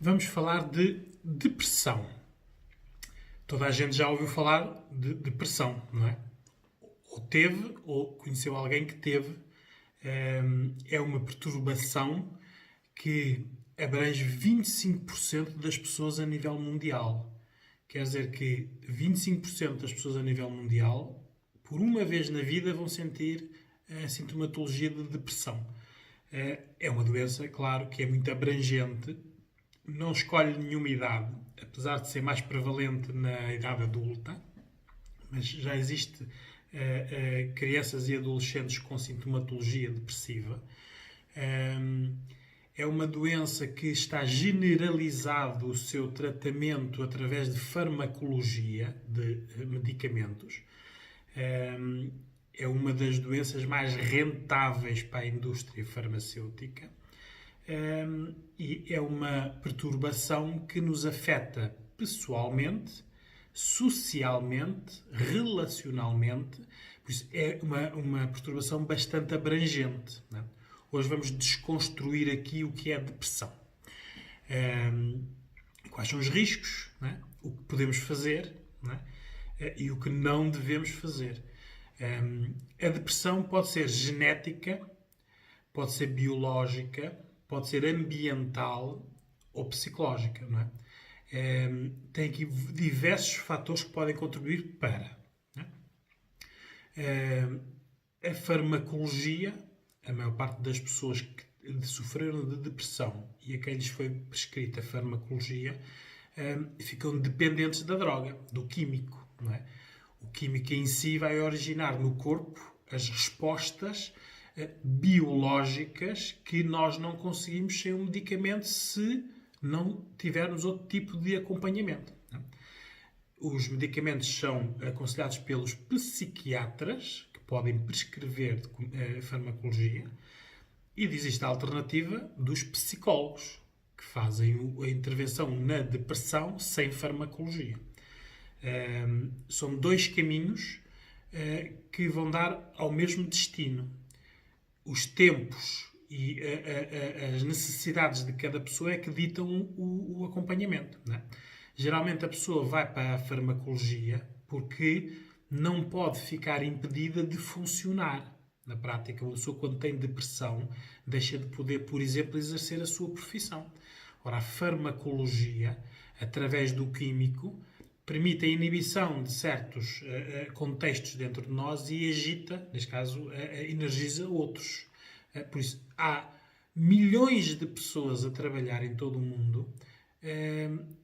vamos falar de depressão. Toda a gente já ouviu falar de depressão, não é? Ou teve, ou conheceu alguém que teve. É uma perturbação que abrange 25% das pessoas a nível mundial. Quer dizer que 25% das pessoas a nível mundial, por uma vez na vida, vão sentir a sintomatologia de depressão. É uma doença, claro, que é muito abrangente, não escolhe nenhuma idade, apesar de ser mais prevalente na idade adulta, mas já existe crianças e adolescentes com sintomatologia depressiva. É uma doença que está generalizado o seu tratamento através de farmacologia, de medicamentos. É uma das doenças mais rentáveis para a indústria farmacêutica. E é uma perturbação que nos afeta pessoalmente, socialmente, relacionalmente. Por isso é uma perturbação bastante abrangente, não é? Hoje vamos desconstruir aqui o que é depressão. Quais são os riscos, não é? O que podemos fazer, não é? E o que não devemos fazer. A depressão pode ser genética, pode ser biológica, pode ser ambiental ou psicológica, não é? Tem aqui diversos fatores que podem contribuir para. Não é? A farmacologia, a maior parte das pessoas que sofreram de depressão e a quem lhes foi prescrita a farmacologia ficam dependentes da droga, do químico, não é? O químico em si vai originar no corpo as respostas biológicas que nós não conseguimos sem um medicamento se não tivermos outro tipo de acompanhamento. Os medicamentos são aconselhados pelos psiquiatras, que podem prescrever farmacologia, e existe a alternativa dos psicólogos, que fazem a intervenção na depressão sem farmacologia. São dois caminhos que vão dar ao mesmo destino. Os tempos e as necessidades de cada pessoa é que ditam o acompanhamento, não é? Geralmente a pessoa vai para a farmacologia porque não pode ficar impedida de funcionar. Na prática, uma pessoa quando tem depressão deixa de poder, por exemplo, exercer a sua profissão. Ora, a farmacologia, através do químico, permite a inibição de certos contextos dentro de nós e agita, neste caso, energiza outros. Por isso, há milhões de pessoas a trabalhar em todo o mundo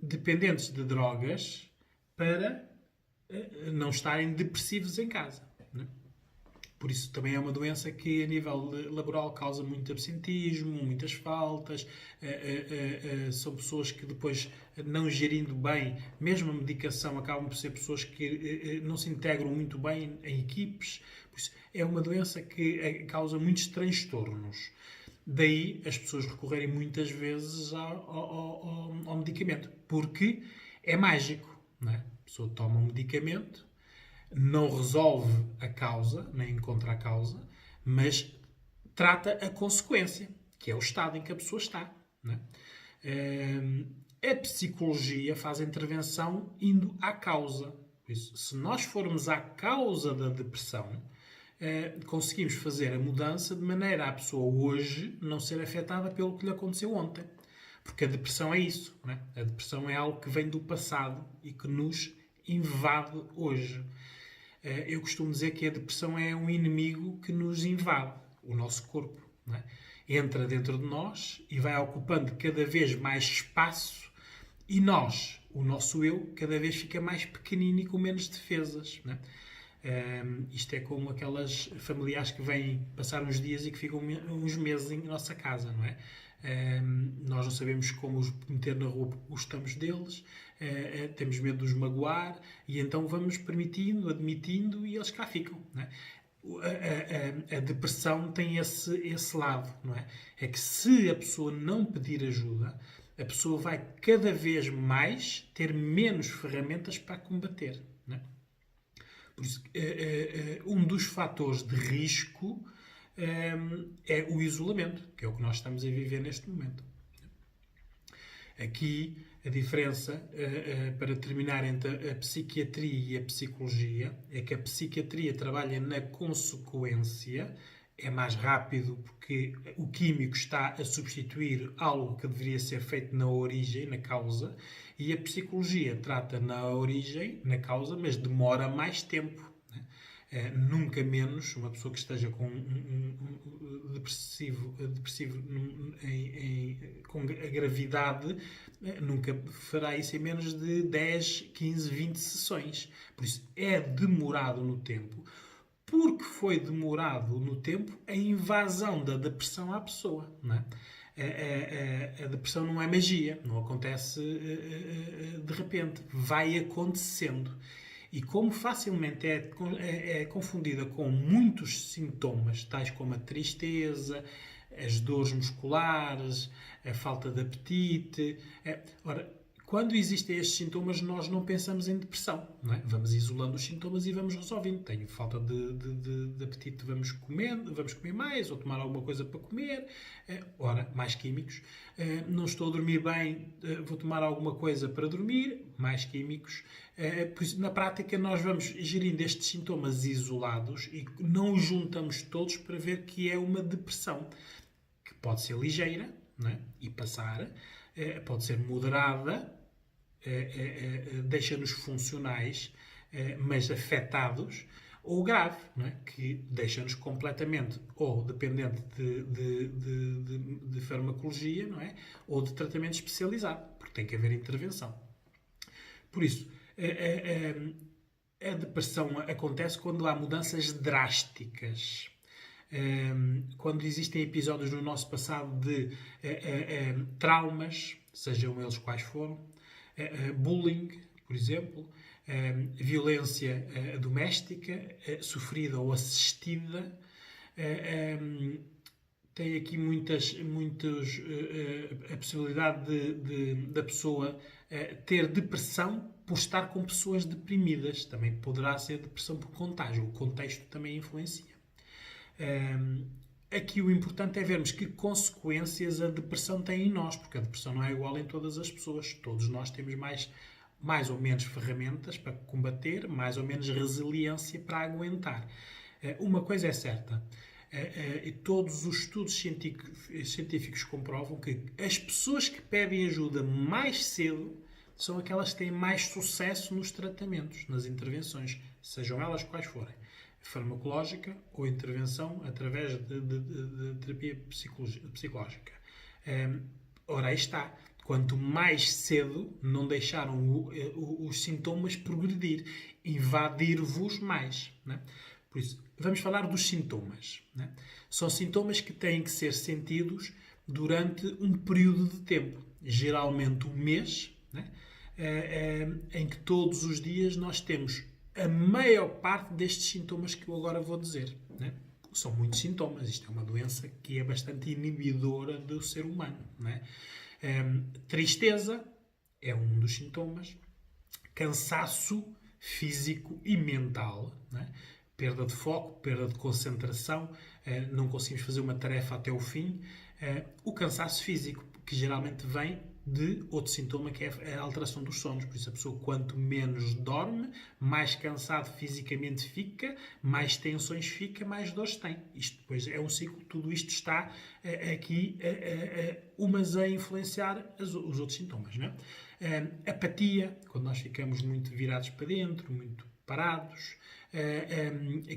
dependentes de drogas para não estarem depressivos em casa, não é? Por isso também é uma doença que a nível laboral causa muito absentismo, muitas faltas. São pessoas que depois, não gerindo bem, mesmo a medicação, acabam por ser pessoas que não se integram muito bem em equipes. Por isso é uma doença que causa muitos transtornos. Daí as pessoas recorrerem muitas vezes ao medicamento, porque é mágico, não é? A pessoa toma um medicamento, não resolve a causa, nem encontra a causa, mas trata a consequência, que é o estado em que a pessoa está, não é? A psicologia faz a intervenção indo à causa. Por isso, se nós formos à causa da depressão, conseguimos fazer a mudança de maneira a pessoa hoje não ser afetada pelo que lhe aconteceu ontem. Porque a depressão é isso, não é? A depressão é algo que vem do passado e que nos invade hoje. Eu costumo dizer que a depressão é um inimigo que nos invade, o nosso corpo, não é? Entra dentro de nós e vai ocupando cada vez mais espaço e nós, o nosso eu, cada vez fica mais pequenino e com menos defesas, não é? Isto é como aquelas familiares que vêm passar uns dias e que ficam uns meses em nossa casa, não é? Nós não sabemos como os meter na rua porque gostamos deles, temos medo de os magoar e então vamos permitindo, admitindo e eles cá ficam, não é? A depressão tem esse lado, não é? É que se a pessoa não pedir ajuda, a pessoa vai cada vez mais ter menos ferramentas para combater, não é? Por isso, um dos fatores de risco é o isolamento, que é o que nós estamos a viver neste momento. Aqui, a diferença, para terminar, entre a psiquiatria e a psicologia é que a psiquiatria trabalha na consequência, é mais rápido porque o químico está a substituir algo que deveria ser feito na origem, na causa, e a psicologia trata na origem, na causa, mas demora mais tempo. Nunca menos uma pessoa que esteja com depressivo com a gravidade nunca fará isso em menos de 10, 15, 20 sessões. Por isso é demorado no tempo, porque foi demorado no tempo a invasão da depressão à pessoa. Não é? A depressão não é magia, não acontece de repente, vai acontecendo. E como facilmente é confundida com muitos sintomas, tais como a tristeza, as dores musculares, a falta de apetite. Ora, quando existem estes sintomas, nós não pensamos em depressão. Não é? Vamos isolando os sintomas e vamos resolvendo. Tenho falta de apetite, vamos comer mais, ou tomar alguma coisa para comer. Ora, mais químicos. Não estou a dormir bem, vou tomar alguma coisa para dormir, mais químicos. Por isso, na prática, nós vamos gerindo estes sintomas isolados e não os juntamos todos para ver que é uma depressão, que pode ser ligeira, não é? E passar, pode ser moderada, deixa-nos funcionais, mas afetados, ou grave, não é? Que deixa-nos completamente ou dependente de farmacologia, não é? Ou de tratamento especializado, porque tem que haver intervenção. Por isso, a depressão acontece quando há mudanças drásticas. Quando existem episódios no nosso passado de traumas, sejam eles quais foram, bullying, por exemplo, violência doméstica, sofrida ou assistida, tem aqui muitas a possibilidade da pessoa ter depressão por estar com pessoas deprimidas. Também poderá ser depressão por contágio. O contexto também influencia. Aqui o importante é vermos que consequências a depressão tem em nós, porque a depressão não é igual em todas as pessoas. Todos nós temos mais ou menos ferramentas para combater, mais ou menos resiliência para aguentar. Uma coisa é certa, todos os estudos científicos comprovam que as pessoas que pedem ajuda mais cedo são aquelas que têm mais sucesso nos tratamentos, nas intervenções, sejam elas quais forem, farmacológica ou intervenção através de terapia psicológica. Ora, aí está. Quanto mais cedo não deixaram os sintomas progredir, invadir-vos mais. Né? Por isso, vamos falar dos sintomas. Né? São sintomas que têm que ser sentidos durante um período de tempo, geralmente um mês, né? Em que todos os dias nós temos a maior parte destes sintomas que eu agora vou dizer. Né? São muitos sintomas. Isto é uma doença que é bastante inibidora do ser humano. Né? Tristeza é um dos sintomas. Cansaço físico e mental. Né? Perda de foco, perda de concentração, não conseguimos fazer uma tarefa até o fim. O cansaço físico, que geralmente vem de outro sintoma, que é a alteração dos sonos. Por isso, a pessoa, quanto menos dorme, mais cansado fisicamente fica, mais tensões fica, mais dores tem. Isto depois é um ciclo. Tudo isto está aqui, umas a influenciar os outros sintomas. Não é? Apatia, quando nós ficamos muito virados para dentro, muito parados.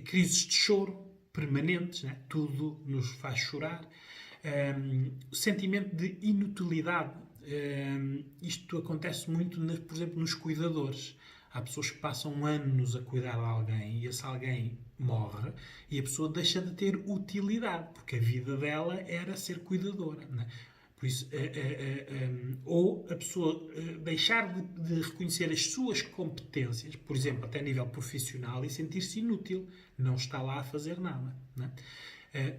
Crises de choro permanentes, né? Tudo nos faz chorar. Sentimento de inutilidade. Isto acontece muito, por exemplo, nos cuidadores. Há pessoas que passam anos a cuidar de alguém e esse alguém morre e a pessoa deixa de ter utilidade, porque a vida dela era ser cuidadora. Né? Por isso, ou a pessoa deixar de reconhecer as suas competências, por exemplo, até a nível profissional, e sentir-se inútil, não está lá a fazer nada. Né?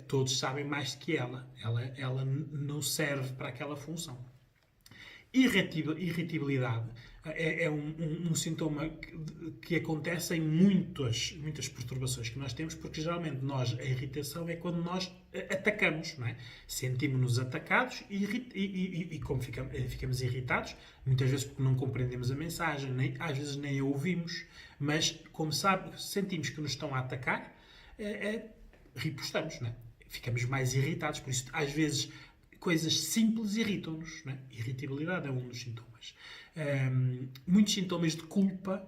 Todos sabem mais do que ela não serve para aquela função. Irritabilidade um sintoma que acontece em muitas perturbações que nós temos, porque geralmente a irritação é quando nós atacamos, não é? Sentimos-nos atacados e como ficamos irritados, muitas vezes porque não compreendemos a mensagem, às vezes nem a ouvimos, mas como sabe, sentimos que nos estão a atacar, ripostamos, não é? Ficamos mais irritados, por isso às vezes coisas simples irritam-nos, não é? Irritabilidade é um dos sintomas. Muitos sintomas de culpa,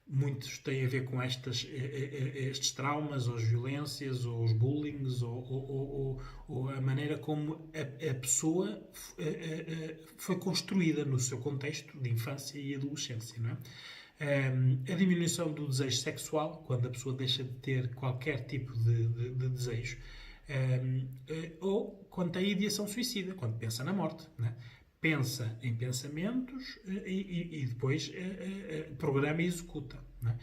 muitos têm a ver com estes traumas, ou as violências, ou os bullying, ou a maneira como a pessoa foi construída no seu contexto de infância e adolescência, não é? A diminuição do desejo sexual, quando a pessoa deixa de ter qualquer tipo de desejo, ou quando tem ideação suicida, quando pensa na morte, não é? Pensa em pensamentos e depois programa e executa, não é?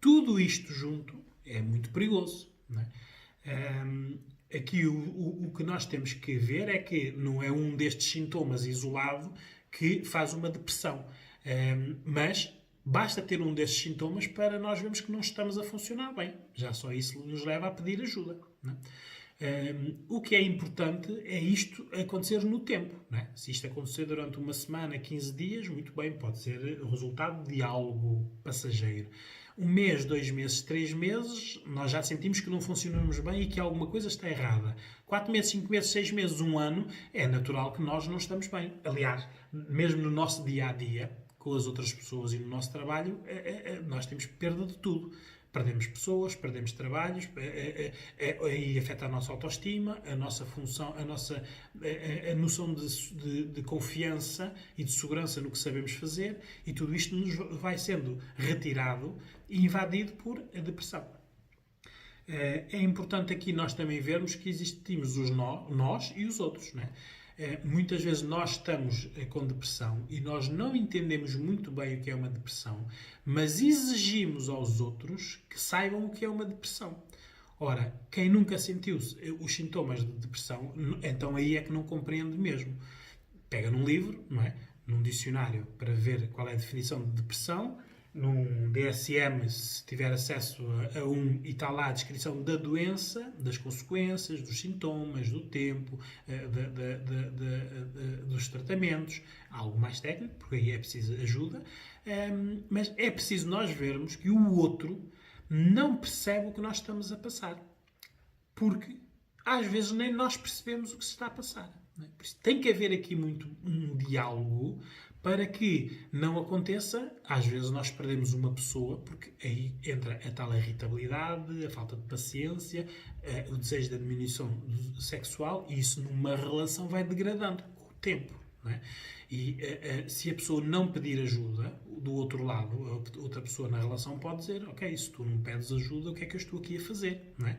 Tudo isto junto é muito perigoso, não é? Aqui o que nós temos que ver é que não é um destes sintomas isolado que faz uma depressão, mas basta ter um destes sintomas para nós vermos que não estamos a funcionar bem. Já só isso nos leva a pedir ajuda, não é? O que é importante é isto acontecer no tempo, não é? Se isto acontecer durante uma semana, 15 dias, muito bem, pode ser resultado de algo passageiro. Um mês, 2 meses, 3 meses, nós já sentimos que não funcionamos bem e que alguma coisa está errada. 4 meses, 5 meses, 6 meses, 1 ano, é natural que nós não estamos bem. Aliás, mesmo no nosso dia-a-dia, com as outras pessoas e no nosso trabalho, nós temos perda de tudo. Perdemos pessoas, perdemos trabalhos, aí afeta a nossa autoestima, a nossa função, a noção de confiança e de segurança no que sabemos fazer, e tudo isto nos vai sendo retirado e invadido por a depressão. É importante aqui nós também vermos que existimos nós e os outros, não é? Muitas vezes nós estamos com depressão e nós não entendemos muito bem o que é uma depressão, mas exigimos aos outros que saibam o que é uma depressão. Ora, quem nunca sentiu os sintomas de depressão, então aí é que não compreende mesmo. Pega num livro, não é? Num dicionário, para ver qual é a definição de depressão, num DSM, se tiver acesso a um, e está lá a descrição da doença, das consequências, dos sintomas, do tempo, dos tratamentos, algo mais técnico, porque aí é preciso ajuda, mas é preciso nós vermos que o outro não percebe o que nós estamos a passar, porque às vezes nem nós percebemos o que se está a passar. Não é? Por isso, tem que haver aqui muito um diálogo para que não aconteça. Às vezes nós perdemos uma pessoa, porque aí entra a tal irritabilidade, a falta de paciência, o desejo de diminuição sexual, e isso numa relação vai degradando com o tempo. Não é? E se a pessoa não pedir ajuda, do outro lado, a outra pessoa na relação pode dizer: ok, se tu não pedes ajuda, o que é que eu estou aqui a fazer? Não é?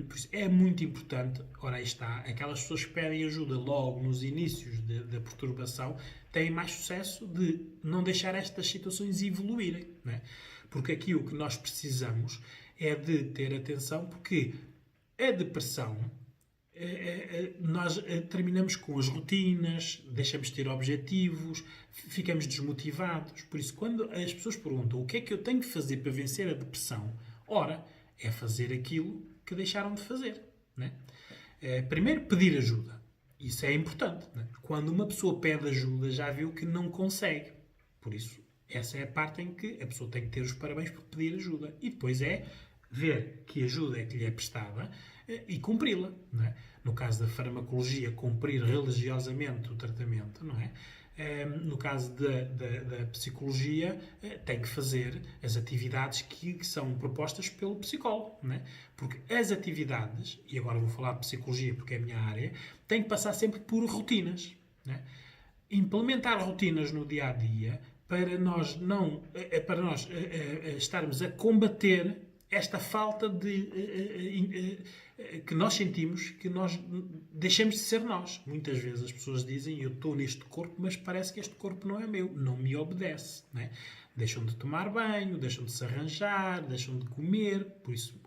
Por isso é muito importante. Ora, aí está, aquelas pessoas que pedem ajuda logo nos inícios da perturbação têm mais sucesso de não deixar estas situações evoluírem, não é? Porque aqui o que nós precisamos é de ter atenção, porque a depressão, nós terminamos com as rotinas, deixamos de ter objetivos, ficamos desmotivados. Por isso, quando as pessoas perguntam o que é que eu tenho que fazer para vencer a depressão, ora, é fazer aquilo que deixaram de fazer, né? Primeiro, pedir ajuda. Isso é importante, né? Quando uma pessoa pede ajuda, já viu que não consegue. Por isso, essa é a parte em que a pessoa tem que ter os parabéns por pedir ajuda. E depois é ver que ajuda é que lhe é prestada e cumpri-la, não é? No caso da farmacologia, cumprir religiosamente o tratamento, não é? No caso da psicologia, tem que fazer as atividades que são propostas pelo psicólogo, não é? Porque as atividades, e agora vou falar de psicologia porque é a minha área, têm que passar sempre por rotinas, não é? Implementar rotinas no dia-a-dia para nós estarmos a combater esta falta que nós sentimos, que nós deixamos de ser nós. Muitas vezes as pessoas dizem: eu estou neste corpo, mas parece que este corpo não é meu, não me obedece, não é? Deixam de tomar banho, deixam de se arranjar, deixam de comer. Por isso,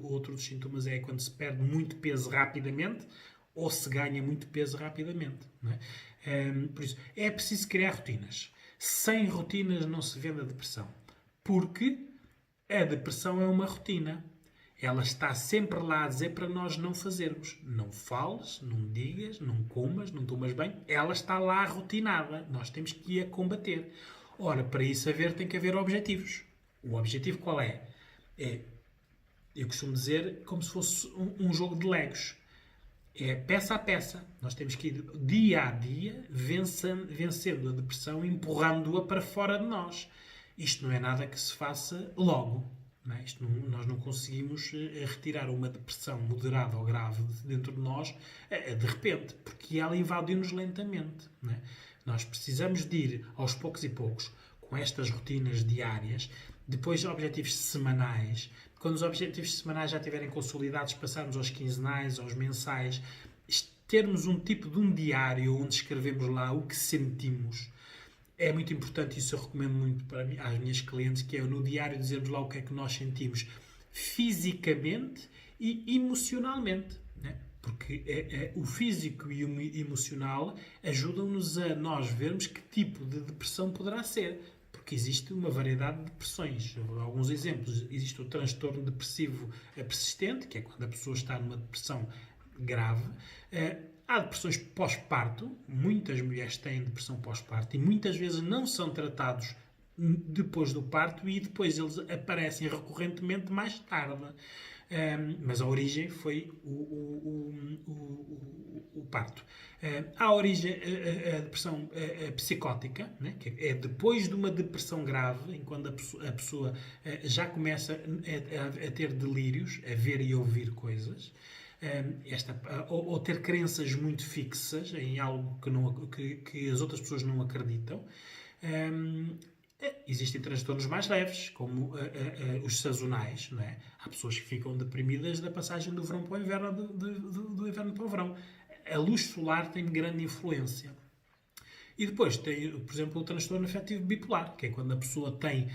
outro dos sintomas é quando se perde muito peso rapidamente ou se ganha muito peso rapidamente, não é? Por isso, é preciso criar rotinas. Sem rotinas não se vende a depressão. Porque a depressão é uma rotina. Ela está sempre lá a dizer para nós não fazermos. Não fales, não digas, não comas, não tomas bem. Ela está lá rotinada. Nós temos que a combater. Ora, para isso tem que haver objetivos. O objetivo qual é? Eu costumo dizer, como se fosse um jogo de Legos. É peça a peça. Nós temos que ir dia a dia vencendo a depressão, empurrando-a para fora de nós. Isto não é nada que se faça logo. Não é? Nós não conseguimos retirar uma depressão moderada ou grave dentro de nós de repente, porque ela invadiu-nos lentamente. Não é? Nós precisamos de ir aos poucos e poucos, com estas rotinas diárias, depois objetivos semanais. Quando os objetivos semanais já estiverem consolidados, passarmos aos quinzenais, aos mensais, termos um tipo de um diário onde escrevemos lá o que sentimos. É muito importante, isso eu recomendo muito para mim, às minhas clientes, que é no diário dizermos lá o que é que nós sentimos fisicamente e emocionalmente. Né? Porque o físico e o emocional ajudam-nos a nós vermos que tipo de depressão poderá ser. Porque existe uma variedade de depressões. Alguns exemplos. Existe o transtorno depressivo persistente, que é quando a pessoa está numa depressão grave. Há depressões pós-parto. Muitas mulheres têm depressão pós-parto e muitas vezes não são tratados depois do parto e depois eles aparecem recorrentemente mais tarde. Mas a origem foi o parto. Há a origem, a depressão psicótica, né? Que é depois de uma depressão grave, em quando a pessoa já começa a ter delírios, a ver e ouvir coisas, ou ter crenças muito fixas em algo que as outras pessoas não acreditam. Existem transtornos mais leves, como os sazonais. Não é? Há pessoas que ficam deprimidas da passagem do verão para o inverno, do inverno para o verão. A luz solar tem grande influência. E depois tem, por exemplo, o transtorno afetivo bipolar, que é quando a pessoa tem,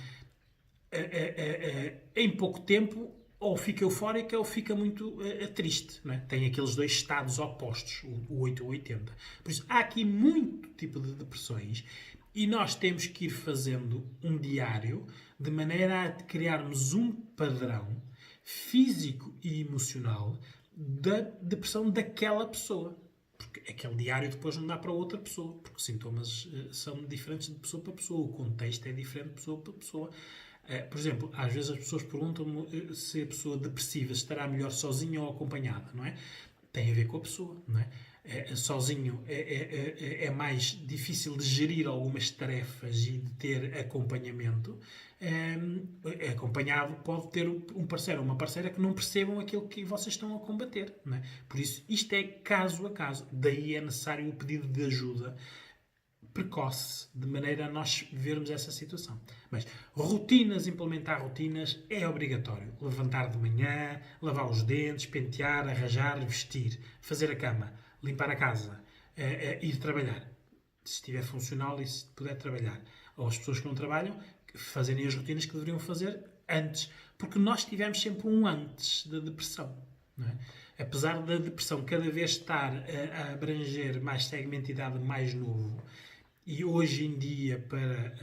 em pouco tempo, ou fica eufórica ou fica muito triste. Não é? Tem aqueles dois estados opostos, o 8 ou 80. Por isso, há aqui muito tipo de depressões. E nós temos que ir fazendo um diário de maneira a criarmos um padrão físico e emocional da depressão daquela pessoa. Porque aquele diário depois não dá para outra pessoa, porque os sintomas são diferentes de pessoa para pessoa, o contexto é diferente de pessoa para pessoa. Por exemplo, às vezes as pessoas perguntam-me se a pessoa depressiva estará melhor sozinha ou acompanhada, não é? Tem a ver com a pessoa, não é? Sozinho é mais difícil de gerir algumas tarefas e de ter acompanhamento. Acompanhado pode ter um parceiro ou uma parceira que não percebam aquilo que vocês estão a combater. Não é? Por isso, isto é caso a caso. Daí é necessário o pedido de ajuda precoce, de maneira a nós vermos essa situação. Mas implementar rotinas é obrigatório. Levantar de manhã, lavar os dentes, pentear, arranjar, vestir, fazer a cama, limpar a casa, ir trabalhar. Se estiver funcional e se puder trabalhar. Ou as pessoas que não trabalham, fazerem as rotinas que deveriam fazer antes. Porque nós tivemos sempre um antes da depressão. Não é? Apesar da depressão cada vez estar a abranger mais segmento de idade mais novo, e hoje em dia, para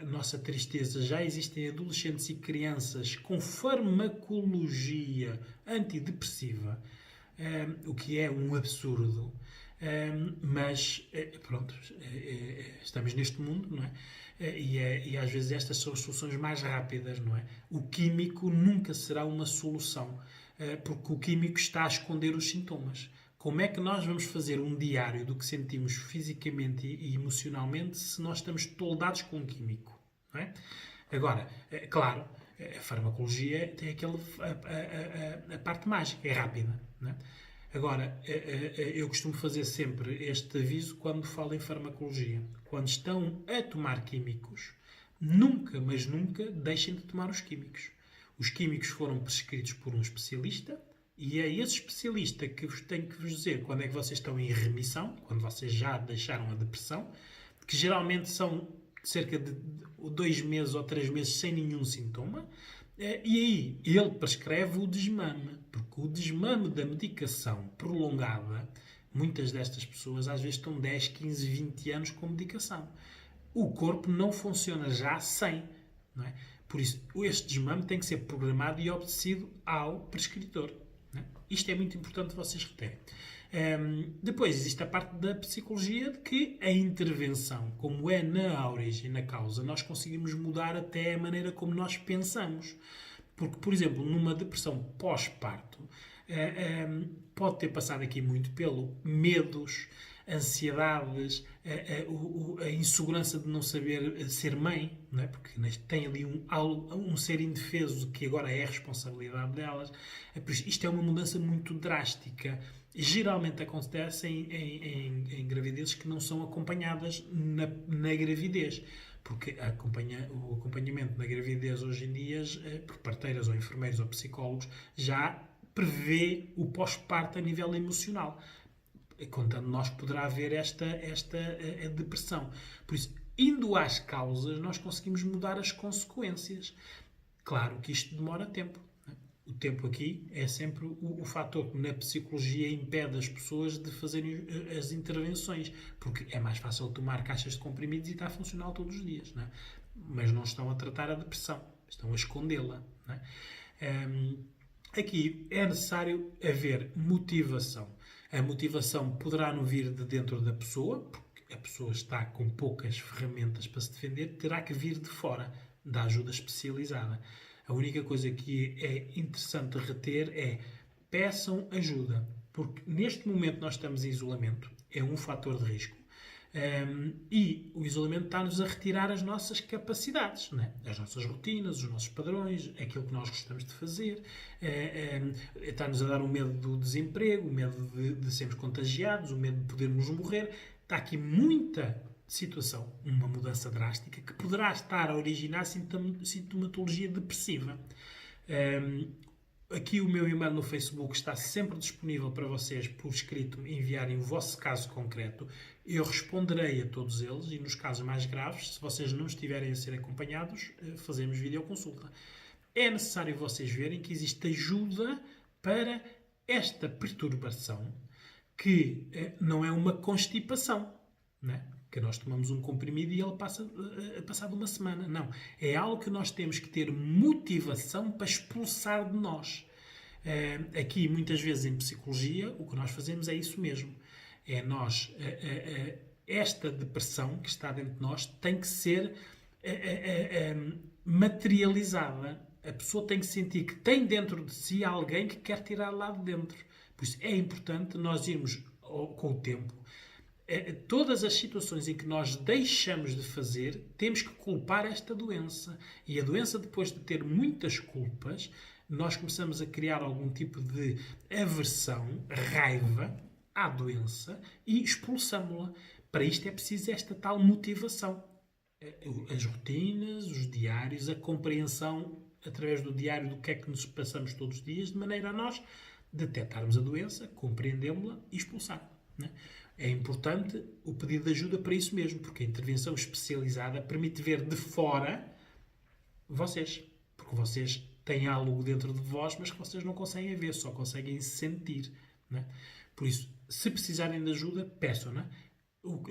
a nossa tristeza, já existem adolescentes e crianças com farmacologia antidepressiva, o que é um absurdo. Mas, pronto, estamos neste mundo, não é? E às vezes estas são as soluções mais rápidas, não é? O químico nunca será uma solução, porque o químico está a esconder os sintomas. Como é que nós vamos fazer um diário do que sentimos fisicamente e emocionalmente se nós estamos toldados com um químico? Não é? Agora, claro, a farmacologia tem a parte mágica, é rápida. Não é? Agora, eu costumo fazer sempre este aviso quando falo em farmacologia. Quando estão a tomar químicos, nunca, mas nunca, deixem de tomar os químicos. Os químicos foram prescritos por um especialista. E é esse especialista que vos tem que vos dizer quando é que vocês estão em remissão, quando vocês já deixaram a depressão, que geralmente são cerca de 2 meses ou 3 meses sem nenhum sintoma, e aí ele prescreve o desmame, porque o desmame da medicação prolongada, muitas destas pessoas às vezes estão 10, 15, 20 anos com medicação. o corpo não funciona já sem. Não é? Por isso, este desmame tem que ser programado e obedecido ao prescritor. Não é? Isto é muito importante vocês reterem. Depois existe a parte da psicologia de que a intervenção, como é na origem, na causa, nós conseguimos mudar até a maneira como nós pensamos. Porque, por exemplo, numa depressão pós-parto, pode ter passado aqui muito pelo medos, ansiedades, a insegurança de não saber ser mãe, não é? Porque tem ali um ser indefeso que agora é a responsabilidade delas. Por isso, isto é uma mudança muito drástica. Geralmente acontece em gravidezes que não são acompanhadas na gravidez. Porque o acompanhamento na gravidez hoje em dia, por parteiras ou enfermeiros ou psicólogos, já prevê o pós-parto a nível emocional. Contando nós que poderá haver esta depressão. Por isso, indo às causas, nós conseguimos mudar as consequências. Claro que isto demora tempo. O tempo aqui é sempre o fator que na psicologia impede as pessoas de fazerem as intervenções, porque é mais fácil tomar caixas de comprimidos e está a funcionar todos os dias, não é? Mas não estão a tratar a depressão, estão a escondê-la. Não é? Aqui é necessário haver motivação. A motivação poderá não vir de dentro da pessoa, porque a pessoa está com poucas ferramentas para se defender, terá que vir de fora, da ajuda especializada. A única coisa que é interessante reter é peçam ajuda, porque neste momento nós estamos em isolamento, é um fator de risco. E o isolamento está-nos a retirar as nossas capacidades, não é? As nossas rotinas, os nossos padrões, aquilo que nós gostamos de fazer. Está-nos a dar o medo do desemprego, o medo de sermos contagiados, o medo de podermos morrer. Está aqui muita situação, uma mudança drástica que poderá estar a originar sintomatologia depressiva. Aqui o meu e-mail no Facebook está sempre disponível para vocês, por escrito, enviarem o vosso caso concreto. Eu responderei a todos eles e, nos casos mais graves, se vocês não estiverem a ser acompanhados, fazemos videoconsulta. É necessário vocês verem que existe ajuda para esta perturbação, que não é uma constipação, não é? Que nós tomamos um comprimido e ele passa passado uma semana. Não. É algo que nós temos que ter motivação para expulsar de nós. Aqui, muitas vezes, em psicologia, o que nós fazemos é isso mesmo. É nós... esta depressão que está dentro de nós tem que ser materializada. A pessoa tem que sentir que tem dentro de si alguém que quer tirar lá de dentro. Por isso, é importante nós irmos, com o tempo, todas as situações em que nós deixamos de fazer, temos que culpar esta doença. E a doença, depois de ter muitas culpas, nós começamos a criar algum tipo de aversão, raiva à doença e expulsamos-la. Para isto é preciso esta tal motivação. As rotinas, os diários, a compreensão através do diário do que é que nos passamos todos os dias, de maneira a nós detectarmos a doença, compreendemos-la e expulsar. Né? É importante o pedido de ajuda para isso mesmo, porque a intervenção especializada permite ver de fora vocês, porque vocês têm algo dentro de vós, mas que vocês não conseguem ver, só conseguem sentir. Né? Por isso, se precisarem de ajuda, peçam. Né?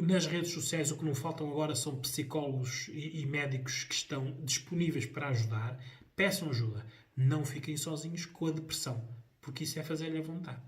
Nas redes sociais, o que não faltam agora são psicólogos e médicos que estão disponíveis para ajudar. Peçam ajuda. Não fiquem sozinhos com a depressão, porque isso é fazer-lhe a vontade.